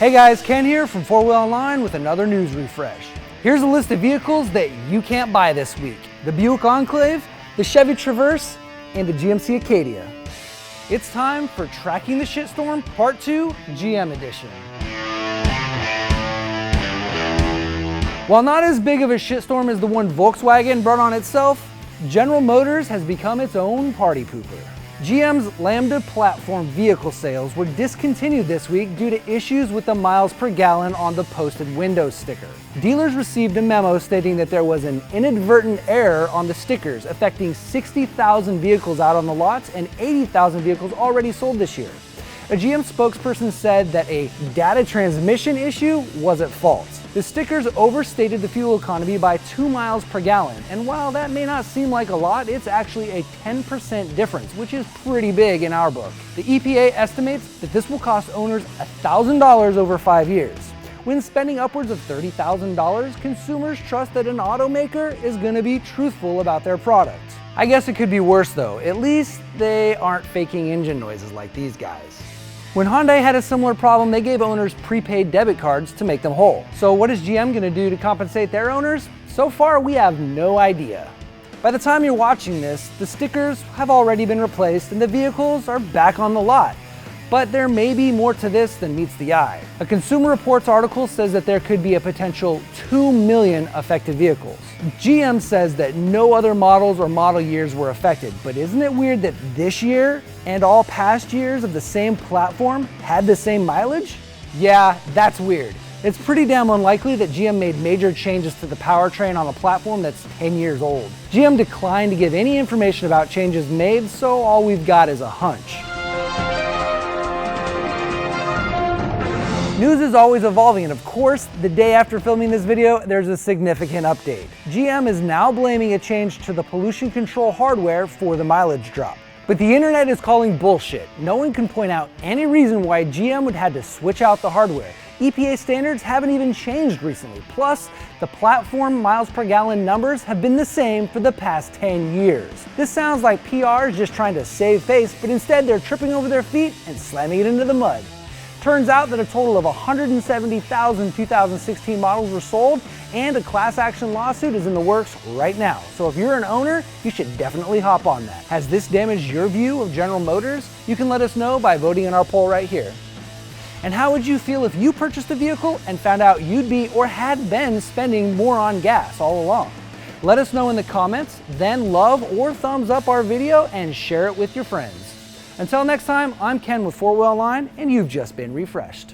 Hey guys, Ken here from 4Wheel Online with another news refresh. Here's a list of vehicles that you can't buy this week. The Buick Enclave, the Chevy Traverse, and the GMC Acadia. It's time for Tracking the Shitstorm Part 2 GM Edition. While not as big of a shitstorm as the one Volkswagen brought on itself, General Motors has become its own party pooper. GM's Lambda platform vehicle sales were discontinued this week due to issues with the miles per gallon on the posted windows sticker. Dealers received a memo stating that there was an inadvertent error on the stickers, affecting 60,000 vehicles out on the lots and 80,000 vehicles already sold this year. A GM spokesperson said that a data transmission issue was at fault. The stickers overstated the fuel economy by 2 miles per gallon, and while that may not seem like a lot, it's actually a 10% difference, which is pretty big in our book. The EPA estimates that this will cost owners $1,000 over 5 years. When spending upwards of $30,000, consumers trust that an automaker is going to be truthful about their product. I guess it could be worse though. At least they aren't faking engine noises like these guys. When Hyundai had a similar problem, they gave owners prepaid debit cards to make them whole. So what is GM going to do to compensate their owners? So far, we have no idea. By the time you're watching this, the stickers have already been replaced and the vehicles are back on the lot. But there may be more to this than meets the eye. A Consumer Reports article says that there could be a potential 2 million affected vehicles. GM says that no other models or model years were affected, but isn't it weird that this year and all past years of the same platform had the same mileage? Yeah, that's weird. It's pretty damn unlikely that GM made major changes to the powertrain on a platform that's 10 years old. GM declined to give any information about changes made, so all we've got is a hunch. News is always evolving, and of course, the day after filming this video, there's a significant update. GM is now blaming a change to the pollution control hardware for the mileage drop. But the internet is calling bullshit. No one can point out any reason why GM would have to switch out the hardware. EPA standards haven't even changed recently. Plus, the platform miles per gallon numbers have been the same for the past 10 years. This sounds like PR is just trying to save face, but instead they're tripping over their feet and slamming it into the mud. Turns out that a total of 170,000 2016 models were sold, and a class action lawsuit is in the works right now. So if you're an owner, you should definitely hop on that. Has this damaged your view of General Motors? You can let us know by voting in our poll right here. And how would you feel if you purchased a vehicle and found out you'd be or had been spending more on gas all along? Let us know in the comments, then love or thumbs up our video and share it with your friends. Until next time, I'm Ken with 4Wheel Online, and you've just been refreshed.